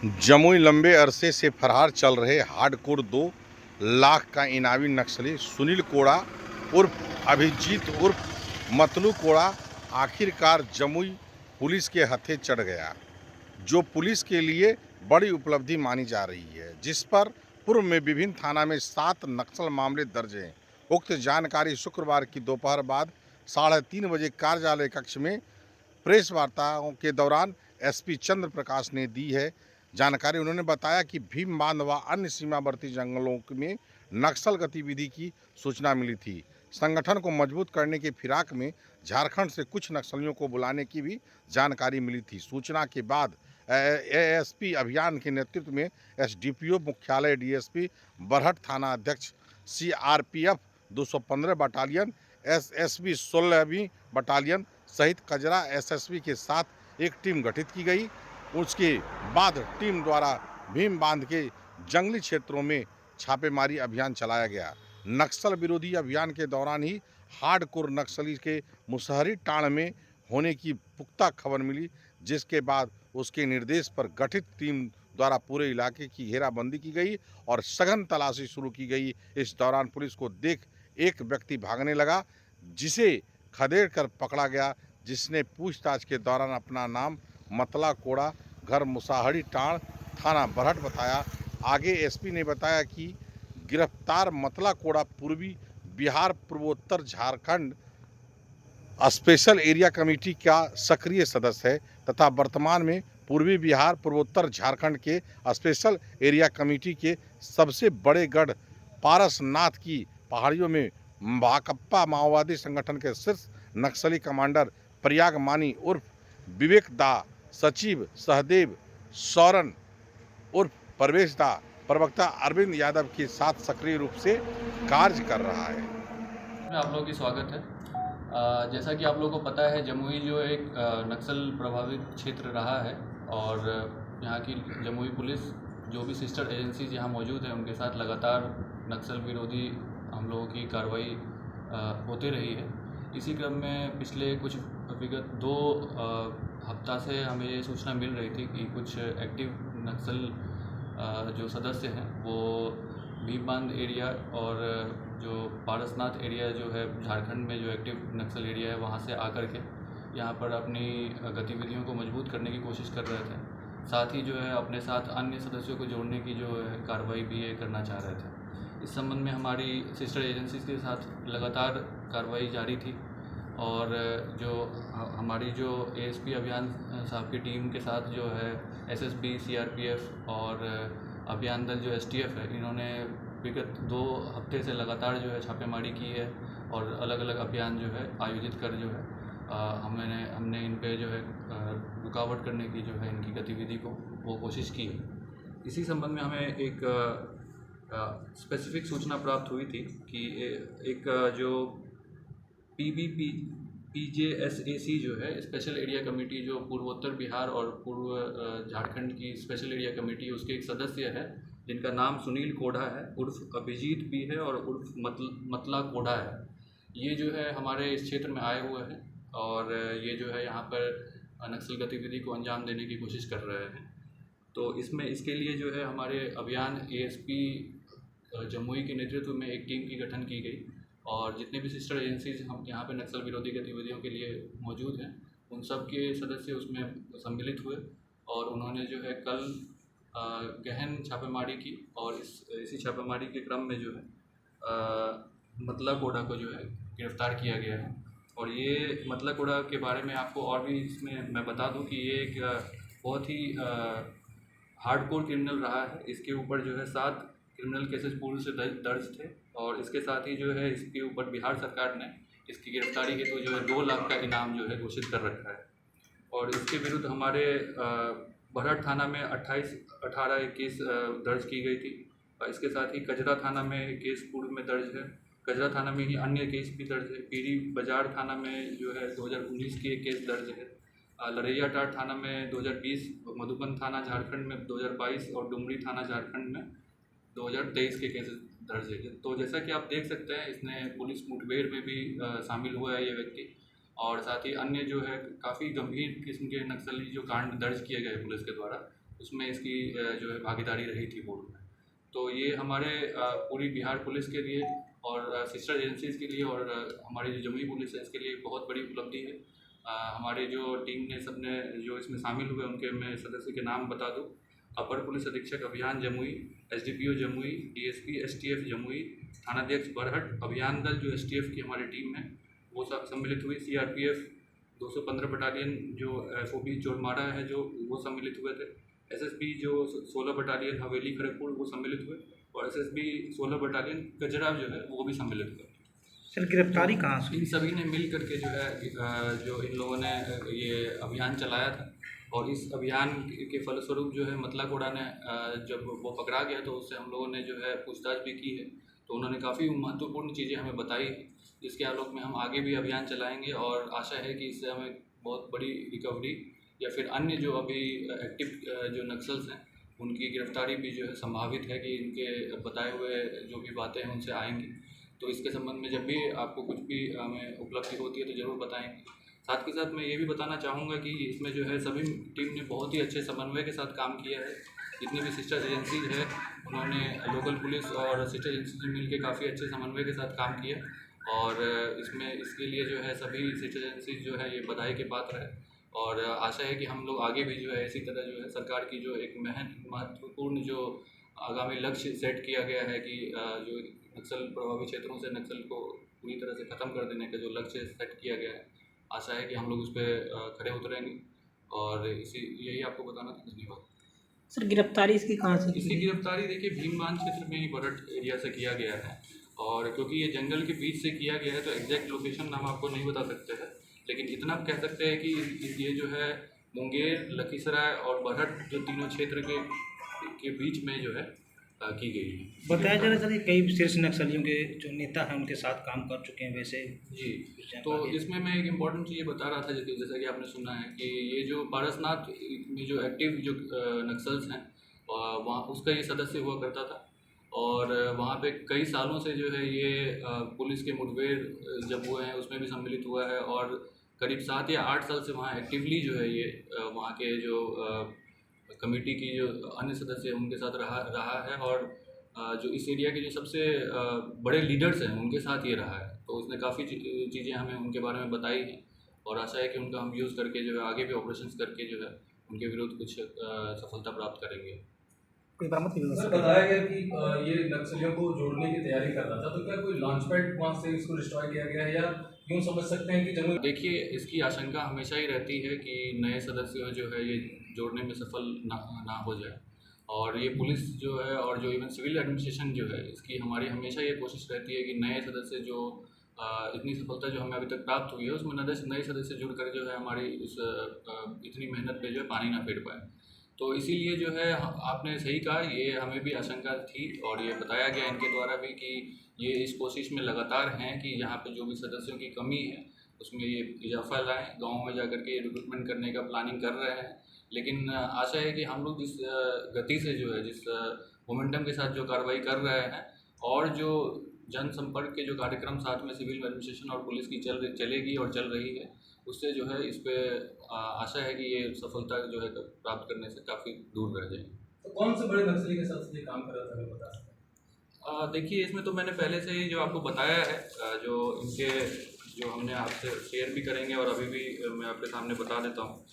जमुई लंबे अरसे से फरार चल रहे हार्डकोर 2 लाख का इनामी नक्सली सुनील कोड़ा उर्फ अभिजीत उर्फ मतलू कोड़ा आखिरकार जमुई पुलिस के हत्थे चढ़ गया, जो पुलिस के लिए बड़ी उपलब्धि मानी जा रही है, जिस पर पूर्व में विभिन्न थाना में 7 नक्सल मामले दर्ज हैं। उक्त जानकारी शुक्रवार की दोपहर बाद 3:30 बजे कार्यालय कक्ष में प्रेस वार्ताओं के दौरान एसपी चंद्र प्रकाश ने दी है जानकारी। उन्होंने बताया कि भीम बांध व अन्य सीमावर्ती जंगलों में नक्सल गतिविधि की सूचना मिली थी। संगठन को मजबूत करने के फिराक में झारखंड से कुछ नक्सलियों को बुलाने की भी जानकारी मिली थी। सूचना के बाद एएसपी अभियान के नेतृत्व में एसडीपीओ मुख्यालय, डीएसपी बरहट, थाना अध्यक्ष, सीआरपीएफ 215 बटालियन, एसएसबी 16वीं बटालियन सहित कजरा एसएसबी के साथ एक टीम गठित की गई। उसके बाद टीम द्वारा भीम बांध के जंगली क्षेत्रों में छापेमारी अभियान चलाया गया। नक्सल विरोधी अभियान के दौरान ही हार्डकोर नक्सली के मुसहरी टांड में होने की पुख्ता खबर मिली, जिसके बाद उसके निर्देश पर गठित टीम द्वारा पूरे इलाके की घेराबंदी की गई और सघन तलाशी शुरू की गई। इस दौरान पुलिस को देख एक व्यक्ति भागने लगा, जिसे खदेड़ कर पकड़ा गया, जिसने पूछताछ के दौरान अपना नाम मतला कोड़ा, घर मुसाहड़ी टांड, थाना बरहट बताया। आगे एसपी ने बताया कि गिरफ्तार मतला कोड़ा पूर्वी बिहार पूर्वोत्तर झारखंड स्पेशल एरिया कमेटी का सक्रिय सदस्य है तथा वर्तमान में पूर्वी बिहार पूर्वोत्तर झारखंड के स्पेशल एरिया कमेटी के सबसे बड़े गढ़ पारसनाथ की पहाड़ियों में भाकपा माओवादी संगठन के शीर्ष नक्सली कमांडर प्रयाग मानी उर्फ विवेक दा, सचिव सहदेव सौरन उर्फ परवेश दा, प्रवक्ता अरविंद यादव के साथ सक्रिय रूप से कार्य कर रहा है। आप लोगों की स्वागत है। जैसा कि आप लोगों को पता है, जमुई जो एक नक्सल प्रभावित क्षेत्र रहा है और यहाँ की जमुई पुलिस जो भी सिस्टर एजेंसीज यहाँ मौजूद हैं उनके साथ लगातार नक्सल विरोधी हम लोगों की कार्रवाई होती रही है। इसी क्रम में पिछले कुछ विगत 2 हफ्ता से हमें ये सूचना मिल रही थी कि कुछ एक्टिव नक्सल जो सदस्य हैं वो भीम बांध एरिया और जो पारसनाथ एरिया जो है झारखंड में जो एक्टिव नक्सल एरिया है वहाँ से आकर के यहाँ पर अपनी गतिविधियों को मजबूत करने की कोशिश कर रहे थे। साथ ही जो है अपने साथ अन्य सदस्यों को जोड़ने की जो है कार्रवाई भी ये करना चाह रहे थे। इस संबंध में हमारी सिस्टर एजेंसीज के साथ लगातार कार्रवाई जारी थी और जो हमारी जो एएसपी अभियान साहब की टीम के साथ जो है एसएसबी, सीआरपीएफ और अभियान दल जो एसटीएफ है, इन्होंने विगत 2 हफ्ते से लगातार जो है छापेमारी की है और अलग अलग अभियान जो है आयोजित कर जो है हमने इन पे जो है रुकावट करने की जो है इनकी गतिविधि को वो कोशिश की है। इसी संबंध में हमें एक स्पेसिफिक सूचना प्राप्त हुई थी कि एक जो पीजेएसएसी जो है स्पेशल एरिया कमेटी जो पूर्वोत्तर बिहार और पूर्व झारखंड की स्पेशल एरिया कमेटी, उसके एक सदस्य है जिनका नाम सुनील कोड़ा है उर्फ अभिजीत भी है और उर्फ मतला कोड़ा है। ये जो है हमारे इस क्षेत्र में आए हुए हैं और ये जो है यहाँ पर नक्सल गतिविधि को अंजाम देने की कोशिश कर रहे हैं। तो इसके लिए जो है हमारे अभियान एएसपी जमुई के नेतृत्व में एक टीम की गठन की गई और जितने भी सिस्टर एजेंसीज हम यहाँ पे नक्सल विरोधी गतिविधियों के लिए मौजूद हैं उन सब के सदस्य उसमें सम्मिलित हुए और उन्होंने जो है कल गहन छापेमारी की और इसी छापेमारी के क्रम में जो है मतला कोड़ा को जो है गिरफ़्तार किया गया है। और ये मतला कोड़ा के बारे में आपको और भी इसमें मैं बता दूं कि ये एक बहुत ही हार्डकोर क्रिमिनल रहा है। इसके ऊपर जो है 7 क्रिमिनल केसेस पूर्व से दर्ज थे और इसके साथ ही जो है इसके ऊपर बिहार सरकार ने इसकी गिरफ्तारी हेतु जो है 2 लाख का इनाम जो है घोषित कर रखा है। और इसके विरुद्ध हमारे बरहट थाना में 18 केस दर्ज की गई थी। इसके साथ ही कजरा थाना में केस पूर्व में दर्ज है। कजरा थाना में ही अन्य केस भी दर्ज है। पीरी बाजार थाना में जो है 2019 के केस दर्ज है। लरैयाटाट थाना में 2020, मधुबन थाना झारखंड में 2022 और डुमरी थाना झारखंड में 2023 के केसेस दर्ज है। तो जैसा कि आप देख सकते हैं, इसने पुलिस मुठभेड़ में भी शामिल हुआ है ये व्यक्ति और साथ ही अन्य जो है काफ़ी गंभीर किस्म के नक्सली जो कांड दर्ज किए गए पुलिस के द्वारा उसमें इसकी जो है भागीदारी रही थी पूर्व में। तो ये हमारे पूरी बिहार पुलिस के लिए और सिस्टर एजेंसीज़ के लिए और हमारी जो जमुई पुलिस है इसके लिए बहुत बड़ी उपलब्धि है। हमारे जो टीम ने सबने जो इसमें शामिल हुए उनके मैं सदस्य के नाम बता दूं। अपर पुलिस अधीक्षक अभियान Jamui, SDPO Jamui, DSP STF Jamui, थानाध्यक्ष बरहट, अभियान दल जो एसटीएफ की हमारी टीम है वो सब सम्मिलित हुई। सीआरपीएफ 215 बटालियन जो एफओबी चोरमारा है जो वो सम्मिलित हुए थे। एसएसबी जो 16 बटालियन हवेली खड़गपुर वो सम्मिलित हुए और एसएसबी 16 बटालियन गजरा जो है वो भी सम्मिलित हुए। सर गिरफ्तारी कहाँ से? इन सभी ने मिल करके जो है जो इन लोगों ने ये अभियान चलाया था और इस अभियान के फलस्वरूप जो है मतला कोड़ा ने जब वो पकड़ा गया तो उससे हम लोगों ने जो है पूछताछ भी की है। तो उन्होंने काफ़ी महत्वपूर्ण चीज़ें हमें बताई है, जिसके आलोक में हम आगे भी अभियान चलाएंगे और आशा है कि इससे हमें बहुत बड़ी रिकवरी या फिर अन्य जो अभी एक्टिव जो नक्सल्स हैं उनकी गिरफ्तारी भी जो है संभावित है कि इनके बताए हुए जो भी बातें हैं उनसे आएंगी। तो इसके संबंध में जब भी आपको कुछ भी हमें उपलब्धि होती है तो ज़रूर बताएंगे। साथ के साथ मैं ये भी बताना चाहूँगा कि इसमें जो है सभी टीम ने बहुत ही अच्छे समन्वय के साथ काम किया है। जितनी भी सिस्टर एजेंसीज है उन्होंने लोकल पुलिस और सिस्टर एजेंसी से मिल के काफ़ी अच्छे समन्वय के साथ काम किया और इसमें इसके लिए जो है सभी सिस्टर एजेंसीज जो है ये बधाई के पात्र है और आशा है कि हम लोग आगे भी जो है इसी तरह जो है सरकार की जो एक महत्वपूर्ण जो आगामी लक्ष्य सेट किया गया है कि जो नक्सल प्रभावित क्षेत्रों से नक्सल को पूरी तरह से ख़त्म कर देने का जो लक्ष्य सेट किया गया है, आशा है कि हम लोग उस पर खड़े उतरेंगे और यही आपको बताना था। धन्यवाद। सर गिरफ्तारी इसकी कहाँ से? इसकी गिरफ्तारी देखिए भीमबांध क्षेत्र में ही बरट एरिया से किया गया है और क्योंकि ये जंगल के बीच से किया गया है तो एग्जैक्ट लोकेशन हम आपको नहीं बता सकते हैं, लेकिन इतना कह सकते हैं कि ये जो है मुंगेर, लखीसराय और बरहट जो तीनों क्षेत्र के बीच में जो है की गई है। बताया जा रहा है सर कई शीर्ष नक्सलियों के जो नेता हैं उनके साथ काम कर चुके हैं वैसे जी। तो इसमें मैं एक इम्पॉर्टेंट चीज़ बता रहा था जैसा कि आपने सुना है कि ये जो पारसनाथ में जो एक्टिव जो नक्सल्स हैं वहाँ उसका ये सदस्य हुआ करता था और वहाँ पे कई सालों से जो है ये पुलिस के मुठभेड़ जब हुए हैं उसमें भी सम्मिलित हुआ है और करीब 7 या 8 साल से वहाँ एक्टिवली जो है ये वहाँ के जो कमेटी की जो अन्य सदस्य हैं उनके साथ रहा है और जो इस एरिया के जो सबसे बड़े लीडर्स हैं उनके साथ ये रहा है। तो उसने काफ़ी चीज़ें हमें उनके बारे में बताई हैं और आशा है कि उनका हम यूज़ करके जो है आगे भी ऑपरेशंस करके जो है उनके विरुद्ध कुछ सफलता प्राप्त करेंगे। कोई बरामद की सर बताया गया कि ये नक्सलियों को जोड़ने की तैयारी कर रहा था, तो क्या कोई लॉन्च पैड वहाँ से इसको डिस्ट्रॉय किया गया है या यूँ समझ सकते हैं कि जमुई? देखिए इसकी आशंका हमेशा ही रहती है कि नए सदस्य जो है ये जोड़ने में सफल ना हो जाए और ये पुलिस जो है और जो इवन सिविल एडमिनिस्ट्रेशन जो है इसकी हमारी हमेशा ये कोशिश रहती है कि नए सदस्य जो इतनी सफलता जो हमें अभी तक प्राप्त हुई है उसमें नए सदस्य जुड़कर जो है हमारी इस इतनी मेहनत पे जो है पानी ना फेर पाए। तो इसीलिए जो है आपने सही कहा, ये हमें भी आशंका थी और ये बताया गया इनके द्वारा भी कि ये इस कोशिश में लगातार हैं कि यहाँ पे जो भी सदस्यों की कमी है उसमें ये इजाफा लाएँ, गाँव में जाकर के रिक्रूटमेंट करने का प्लानिंग कर रहे हैं। लेकिन आशा है कि हम लोग जिस गति से जो है जिस मोमेंटम के साथ जो कार्रवाई कर रहे हैं और जो जनसंपर्क के जो कार्यक्रम साथ में सिविल एडमिनिस्ट्रेशन और पुलिस की चलेगी और चल रही है उससे जो है इस पे आशा है कि ये सफलता जो है प्राप्त करने से काफ़ी दूर रह जाएगी। तो कौन से बड़े नक्सली के साथ ये काम कर रहा था हमें बता सकते हैं? देखिए इसमें तो मैंने पहले से ही जो आपको बताया है जो इनके जो हमने आपसे शेयर भी करेंगे और अभी भी मैं आपके सामने बता देता हूँ